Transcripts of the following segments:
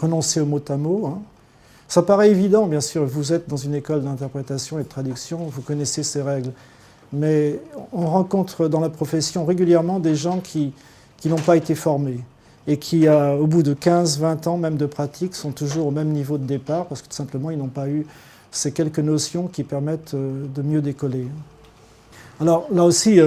prononcé au mot à mot. Hein. Ça paraît évident, bien sûr, vous êtes dans une école d'interprétation et de traduction, vous connaissez ces règles. Mais on rencontre dans la profession régulièrement des gens qui n'ont pas été formés et qui, au bout de 15, 20 ans même de pratique, sont toujours au même niveau de départ parce que tout simplement, ils n'ont pas eu ces quelques notions qui permettent de mieux décoller. Alors là aussi,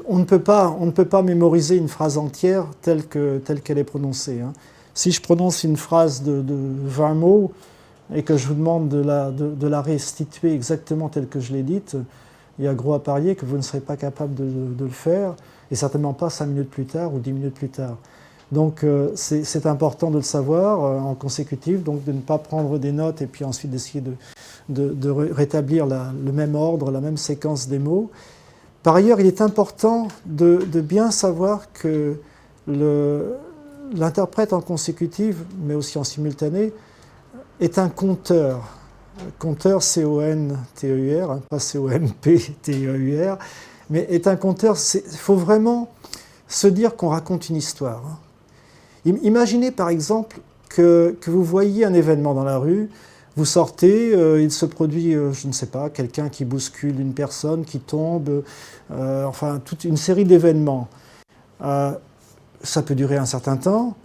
on ne peut pas mémoriser une phrase entière telle qu'elle est prononcée. Hein. Si je prononce une phrase de 20 mots et que je vous demande de la restituer exactement telle que je l'ai dite, il y a gros à parier que vous ne serez pas capable de le faire, et certainement pas 5 minutes plus tard ou 10 minutes plus tard. Donc c'est important de le savoir en consécutif, donc de ne pas prendre des notes et puis ensuite d'essayer de rétablir le même ordre, la même séquence des mots. Par ailleurs, il est important de bien savoir que l'interprète en consécutive, mais aussi en simultané, est un conteur. Conteur, C-O-N-T-E-U-R, hein, pas C-O-M-P-T-E-U-R, mais est un conteur. Il faut vraiment se dire qu'on raconte une histoire. Hein. Imaginez par exemple que vous voyez un événement dans la rue, vous sortez, il se produit, je ne sais pas, quelqu'un qui bouscule une personne, qui tombe, enfin toute une série d'événements. Ça peut durer un certain temps.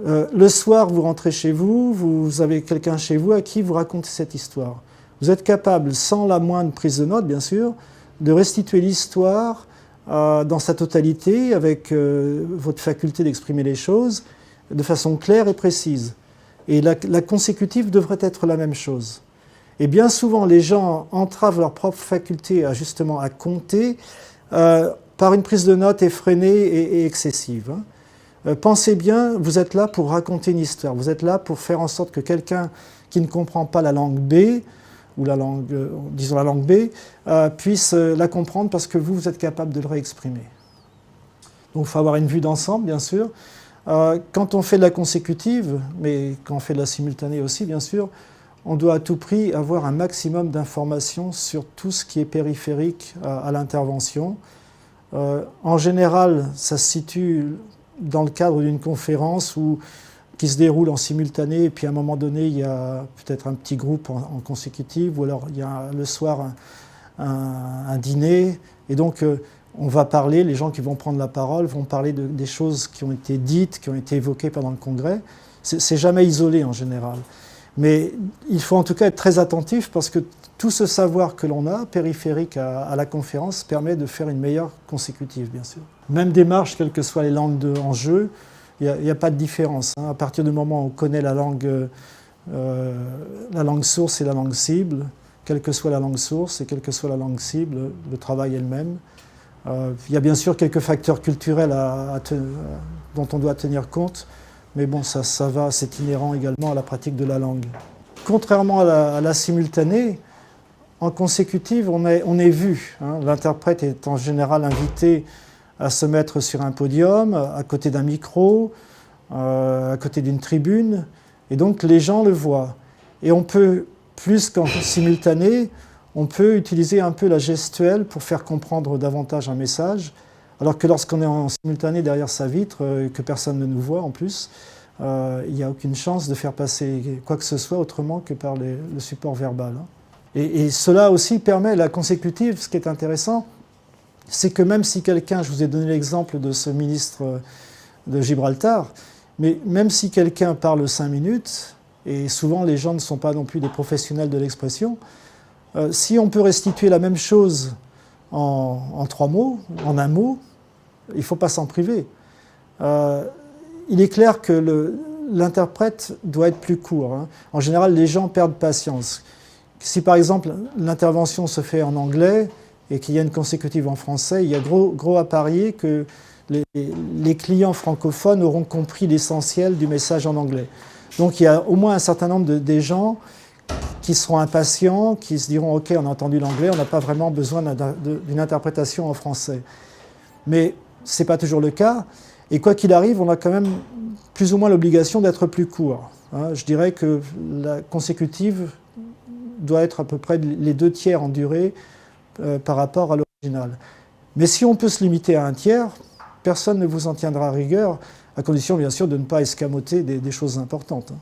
Le soir, vous rentrez chez vous, vous avez quelqu'un chez vous à qui vous racontez cette histoire. Vous êtes capable, sans la moindre prise de note, bien sûr, de restituer l'histoire dans sa totalité, avec votre faculté d'exprimer les choses, de façon claire et précise. Et la consécutive devrait être la même chose. Et bien souvent, les gens entravent leur propre faculté justement à compter par une prise de notes effrénée et excessive. Hein. Pensez bien, vous êtes là pour raconter une histoire. Vous êtes là pour faire en sorte que quelqu'un qui ne comprend pas la langue B, ou la langue, disons la langue B, puisse la comprendre parce que vous êtes capable de le réexprimer. Donc il faut avoir une vue d'ensemble, bien sûr. Quand on fait de la consécutive, mais quand on fait de la simultanée aussi, bien sûr, on doit à tout prix avoir un maximum d'informations sur tout ce qui est périphérique à l'intervention. En général, ça se situe dans le cadre d'une conférence qui se déroule en simultané, et puis à un moment donné, il y a peut-être un petit groupe en consécutive, ou alors il y a le soir un dîner, et donc on va parler, les gens qui vont prendre la parole vont parler des choses qui ont été dites, qui ont été évoquées pendant le congrès. C'est jamais isolé en général. Mais il faut en tout cas être très attentif parce que tout ce savoir que l'on a, périphérique à la conférence, permet de faire une meilleure consécutive, bien sûr. Même démarche, quelles que soient les langues en jeu, il n'y a pas de différence. Hein. À partir du moment où on connaît la langue source et la langue cible, quelle que soit la langue source et quelle que soit la langue cible, le travail est le même. Il y a bien sûr quelques facteurs culturels dont on doit tenir compte, mais bon, ça va, c'est inhérent également à la pratique de la langue. Contrairement à la simultanée, en consécutive, on est vu. Hein. L'interprète est en général invité à se mettre sur un podium, à côté d'un micro, à côté d'une tribune, et donc les gens le voient. Et on peut, plus qu'en simultané, on peut utiliser un peu la gestuelle pour faire comprendre davantage un message, alors que lorsqu'on est en simultané derrière sa vitre, que personne ne nous voit en plus, il n'y a aucune chance de faire passer quoi que ce soit autrement que par le support verbal. Et cela aussi permet la consécutive. Ce qui est intéressant, c'est que même si quelqu'un, je vous ai donné l'exemple de ce ministre de Gibraltar, mais même si quelqu'un parle 5 minutes, et souvent les gens ne sont pas non plus des professionnels de l'expression, si on peut restituer la même chose en 3 mots, en un mot, il ne faut pas s'en priver. Il est clair que l'interprète doit être plus court. Hein. En général, les gens perdent patience. Si par exemple l'intervention se fait en anglais et qu'il y a une consécutive en français, il y a gros à parier que les clients francophones auront compris l'essentiel du message en anglais. Donc il y a au moins un certain nombre des gens qui seront impatients, qui se diront « Ok, on a entendu l'anglais, on n'a pas vraiment besoin d'une interprétation en français ». Mais ce n'est pas toujours le cas. Et quoi qu'il arrive, on a quand même plus ou moins l'obligation d'être plus court. Hein. Je dirais que la consécutive doit être à peu près les 2/3 en durée par rapport à l'original. Mais si on peut se limiter à 1/3, personne ne vous en tiendra rigueur. à condition bien sûr de ne pas escamoter des choses importantes.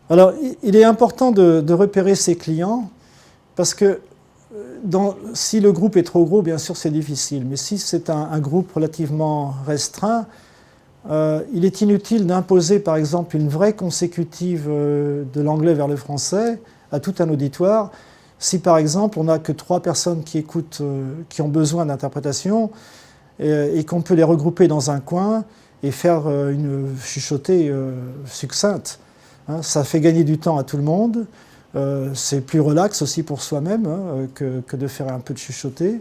Alors, il est important de repérer ses clients, parce que si le groupe est trop gros, bien sûr c'est difficile, mais si c'est un groupe relativement restreint, il est inutile d'imposer par exemple une vraie consécutive de l'anglais vers le français à tout un auditoire. Si par exemple on n'a que 3 personnes qui écoutent, qui ont besoin d'interprétation, et qu'on peut les regrouper dans un coin et faire une chuchotée succincte, hein, ça fait gagner du temps à tout le monde. C'est plus relax aussi pour soi-même que de faire un peu de chuchoter.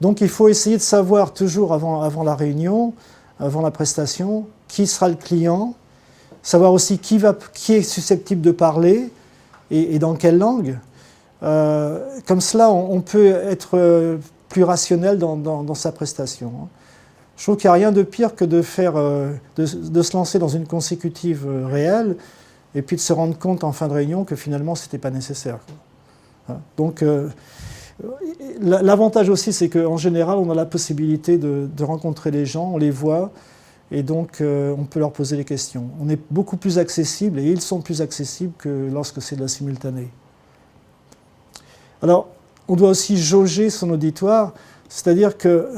Donc il faut essayer de savoir toujours avant la réunion, avant la prestation, qui sera le client, savoir aussi qui est susceptible de parler et dans quelle langue. Comme cela, on peut être plus rationnel dans sa prestation. Je trouve qu'il n'y a rien de pire que de se lancer dans une consécutive réelle et puis de se rendre compte en fin de réunion que finalement ce n'était pas nécessaire. Donc l'avantage aussi, c'est qu'en général, on a la possibilité de rencontrer les gens, on les voit, et donc on peut leur poser des questions. On est beaucoup plus accessible, et ils sont plus accessibles que lorsque c'est de la simultanée. Alors, on doit aussi jauger son auditoire, c'est-à-dire que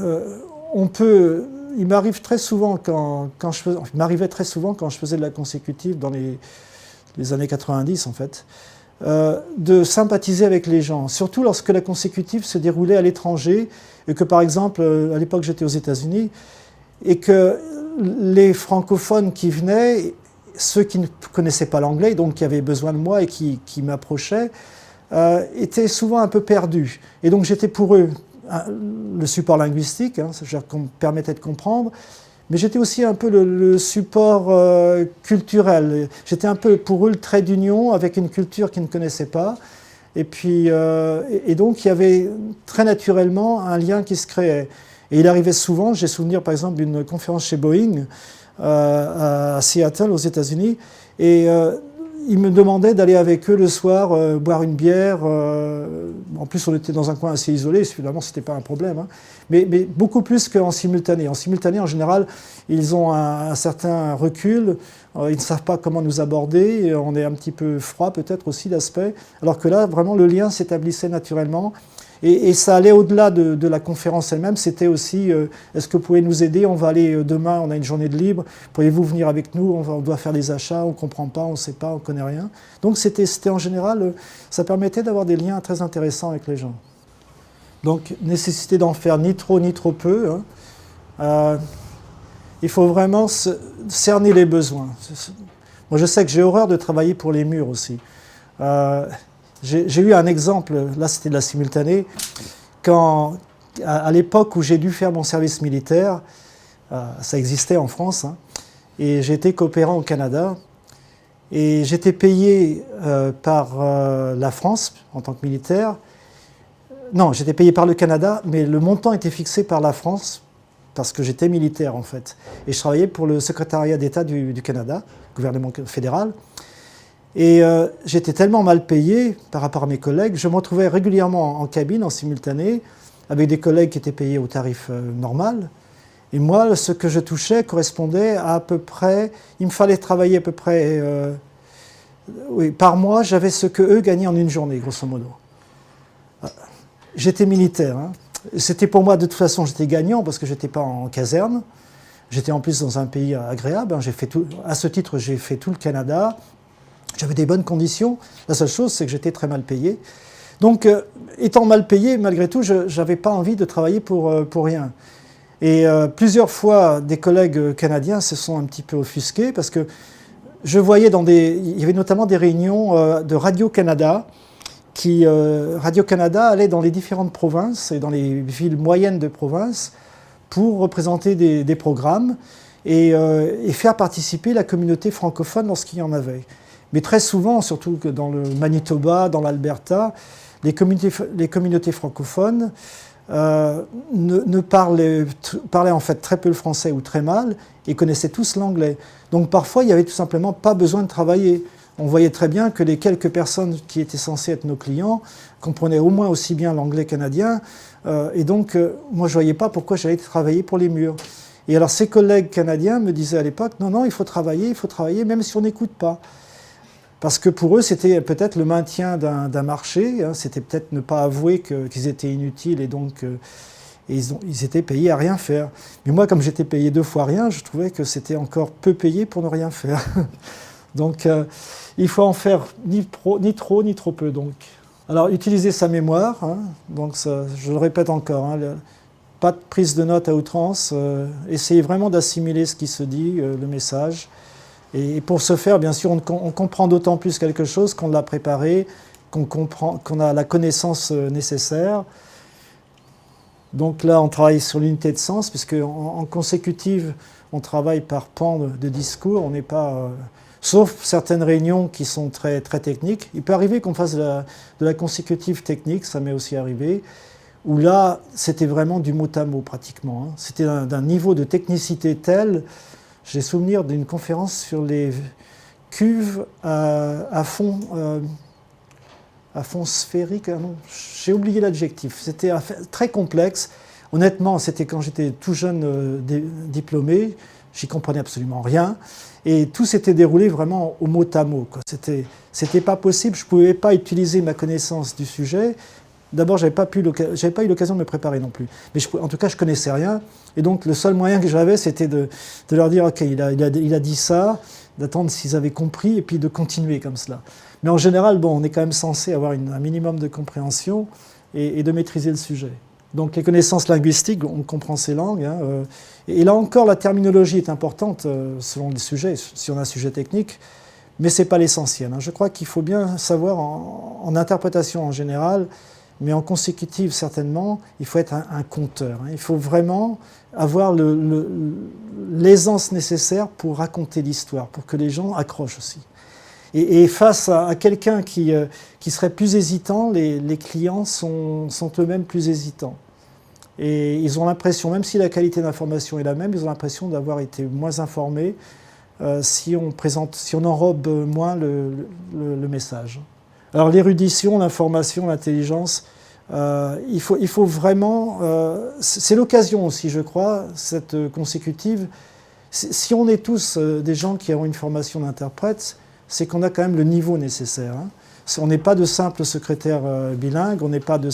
il m'arrivait très souvent quand je faisais de la consécutive dans les années 90 en fait, de sympathiser avec les gens, surtout lorsque la consécutive se déroulait à l'étranger et que par exemple, à l'époque j'étais aux États-Unis, et que les francophones qui venaient, ceux qui ne connaissaient pas l'anglais, donc qui avaient besoin de moi et qui m'approchaient, étaient souvent un peu perdus. Et donc j'étais pour eux le support linguistique, c'est-à-dire qu'on me permettait de comprendre, mais j'étais aussi un peu le support culturel. J'étais un peu pour eux le trait d'union avec une culture qu'ils ne connaissaient pas. Et puis, et donc il y avait très naturellement un lien qui se créait. Et il arrivait souvent, j'ai souvenir par exemple d'une conférence chez Boeing à Seattle aux États-Unis, et ils me demandaient d'aller avec eux le soir boire une bière. En plus, on était dans un coin assez isolé, finalement, ce n'était pas un problème. Hein. Mais beaucoup plus qu'en simultané. En simultané, en général, ils ont un certain recul. Ils ne savent pas comment nous aborder. On est un petit peu froid, peut-être aussi, d'aspect. Alors que là, vraiment, le lien s'établissait naturellement. Et ça allait au-delà de la conférence elle-même. C'était aussi, est-ce que vous pouvez nous aider? On va aller demain, on a une journée de libre. Pourriez-vous venir avec nous? On doit faire des achats, on ne comprend pas, on ne sait pas, on ne connaît rien. Donc c'était en général, ça permettait d'avoir des liens très intéressants avec les gens. Donc nécessité d'en faire ni trop peu. Hein. Il faut vraiment cerner les besoins. Moi je sais que j'ai horreur de travailler pour les murs aussi. J'ai eu un exemple, là c'était de la simultanée, à l'époque où j'ai dû faire mon service militaire, ça existait en France, hein, et j'étais coopérant au Canada, et j'étais payé par la France en tant que militaire. Non, j'étais payé par le Canada, mais le montant était fixé par la France, parce que j'étais militaire en fait. Et je travaillais pour le secrétariat d'État du Canada, gouvernement fédéral. Et j'étais tellement mal payé par rapport à mes collègues, je me retrouvais régulièrement en cabine, en simultané, avec des collègues qui étaient payés au tarif normal. Et moi, ce que je touchais correspondait à peu près, il me fallait travailler à peu près, par mois, j'avais ce que eux gagnaient en une journée, grosso modo. J'étais militaire, hein. C'était pour moi, de toute façon, j'étais gagnant parce que j'étais pas en caserne. J'étais en plus dans un pays agréable, hein. À ce titre, j'ai fait tout le Canada. J'avais des bonnes conditions. La seule chose, c'est que j'étais très mal payé. Donc, étant mal payé, malgré tout, je n'avais pas envie de travailler pour rien. Et plusieurs fois, des collègues canadiens se sont un petit peu offusqués parce que je voyais il y avait notamment des réunions de Radio-Canada. Radio-Canada allait dans les différentes provinces et dans les villes moyennes de province pour représenter des programmes et faire participer la communauté francophone lorsqu'il y en avait. Mais très souvent, surtout que dans le Manitoba, dans l'Alberta, les communautés francophones parlaient en fait très peu le français ou très mal et connaissaient tous l'anglais. Donc parfois, il n'y avait tout simplement pas besoin de travailler. On voyait très bien que les quelques personnes qui étaient censées être nos clients comprenaient au moins aussi bien l'anglais canadien. Et donc, moi, je ne voyais pas pourquoi j'allais travailler pour les murs. Et alors ces collègues canadiens me disaient à l'époque, non, non, il faut travailler, même si on n'écoute pas. Parce que pour eux, c'était peut-être le maintien d'un marché, hein, c'était peut-être ne pas avouer qu'ils étaient inutiles et donc ils étaient payés à rien faire. Mais moi, comme j'étais payé 2 fois rien, je trouvais que c'était encore peu payé pour ne rien faire. Donc il faut en faire ni trop ni trop peu. Donc. Alors utiliser sa mémoire, hein, donc ça, je le répète encore, hein, pas de prise de notes à outrance, essayez vraiment d'assimiler ce qui se dit, le message. Et pour ce faire, bien sûr, on comprend d'autant plus quelque chose qu'on l'a préparé, qu'on a la connaissance nécessaire. Donc là, on travaille sur l'unité de sens, puisque en consécutive, on travaille par pan de discours. On n'est pas, sauf certaines réunions qui sont très, très techniques. Il peut arriver qu'on fasse de la consécutive technique, ça m'est aussi arrivé, où là, c'était vraiment du mot à mot pratiquement. Hein. C'était d'un niveau de technicité tel. J'ai souvenir d'une conférence sur les cuves à fond sphérique. Non, j'ai oublié l'adjectif. C'était très complexe. Honnêtement, c'était quand j'étais tout jeune diplômé. J'y comprenais absolument rien. Et tout s'était déroulé vraiment au mot à mot. C'était pas possible. Je ne pouvais pas utiliser ma connaissance du sujet. D'abord, je n'avais pas eu l'occasion de me préparer non plus. Mais en tout cas, je ne connaissais rien. Et donc, le seul moyen que j'avais, c'était de leur dire « Ok, il a dit ça », d'attendre s'ils avaient compris, et puis de continuer comme cela. Mais en général, bon, on est quand même censé avoir un minimum de compréhension et de maîtriser le sujet. Donc, les connaissances linguistiques, on comprend ces langues. Hein, et là encore, la terminologie est importante selon les sujets, si on a un sujet technique, mais ce n'est pas l'essentiel. Hein. Je crois qu'il faut bien savoir, en interprétation en général, mais en consécutive, certainement, il faut être un conteur. Il faut vraiment avoir l'aisance nécessaire pour raconter l'histoire, pour que les gens accrochent aussi. Et face à quelqu'un qui serait plus hésitant, les clients sont eux-mêmes plus hésitants. Et ils ont l'impression, même si la qualité d'information est la même, ils ont l'impression d'avoir été moins informés si on enrobe moins le message. Alors l'érudition, l'information, l'intelligence, il faut vraiment... c'est l'occasion aussi, je crois, cette consécutive. Si on est tous des gens qui ont une formation d'interprète, c'est qu'on a quand même le niveau nécessaire. Hein. On n'est pas de simples secrétaires bilingues, on n'est pas des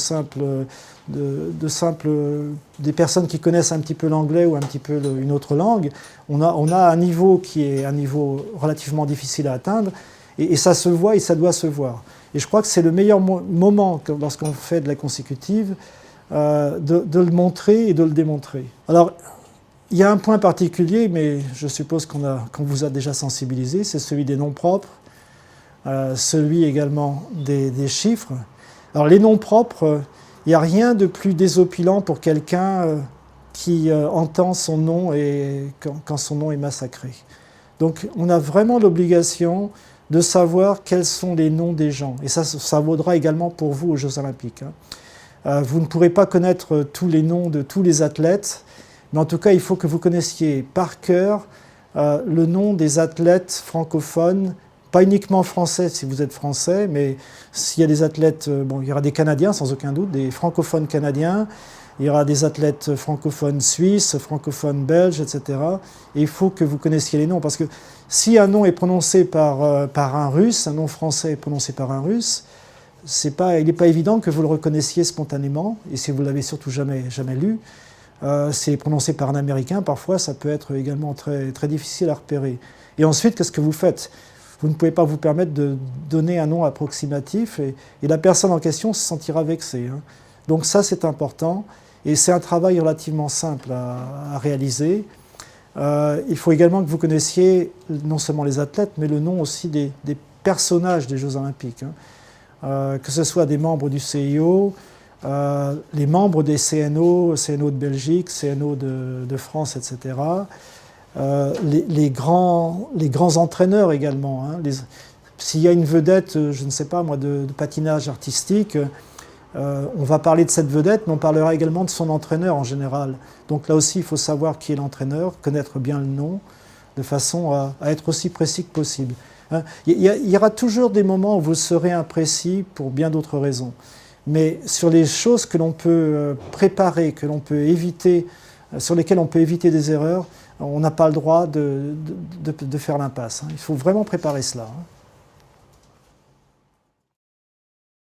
personnes qui connaissent un petit peu l'anglais ou un petit peu une autre langue. On a un niveau qui est un niveau relativement difficile à atteindre, et ça se voit et ça doit se voir. Et je crois que c'est le meilleur moment, lorsqu'on fait de la consécutive, de le montrer et de le démontrer. Alors, il y a un point particulier, mais je suppose qu'on vous a déjà sensibilisé, c'est celui des noms propres, celui également des chiffres. Alors, les noms propres, il n'y a rien de plus désopilant pour quelqu'un qui entend son nom et quand son nom est massacré. Donc, on a vraiment l'obligation de savoir quels sont les noms des gens. Et ça vaudra également pour vous aux Jeux Olympiques. Hein. Vous ne pourrez pas connaître tous les noms de tous les athlètes, mais en tout cas, il faut que vous connaissiez par cœur le nom des athlètes francophones, pas uniquement français si vous êtes français, mais s'il y a des athlètes, bon, il y aura des Canadiens sans aucun doute, des francophones canadiens, il y aura des athlètes francophones suisses, francophones belges, etc. Et il faut que vous connaissiez les noms, parce que si un nom est prononcé par un Russe, un nom français est prononcé par un Russe, il n'est pas évident que vous le reconnaissiez spontanément, et si vous ne l'avez surtout jamais lu, c'est prononcé par un Américain, parfois ça peut être également très, très difficile à repérer. Et ensuite, qu'est-ce que vous faites ? Vous ne pouvez pas vous permettre de donner un nom approximatif, et la personne en question se sentira vexée. Hein. Donc ça, c'est important. Et c'est un travail relativement simple à réaliser. Il faut également que vous connaissiez non seulement les athlètes, mais le nom aussi des personnages des Jeux Olympiques. Hein. Que ce soit des membres du CIO, les membres des CNO de Belgique, CNO de France, etc. Les grands entraîneurs également. Hein. S'il y a une vedette, je ne sais pas moi, de patinage artistique, on va parler de cette vedette, mais on parlera également de son entraîneur en général. Donc là aussi, il faut savoir qui est l'entraîneur, connaître bien le nom, de façon à être aussi précis que possible. Hein. Il y aura toujours des moments où vous serez imprécis pour bien d'autres raisons. Mais sur les choses que l'on peut préparer, que l'on peut éviter sur lesquels on peut éviter des erreurs, on n'a pas le droit de faire l'impasse. Il faut vraiment préparer cela.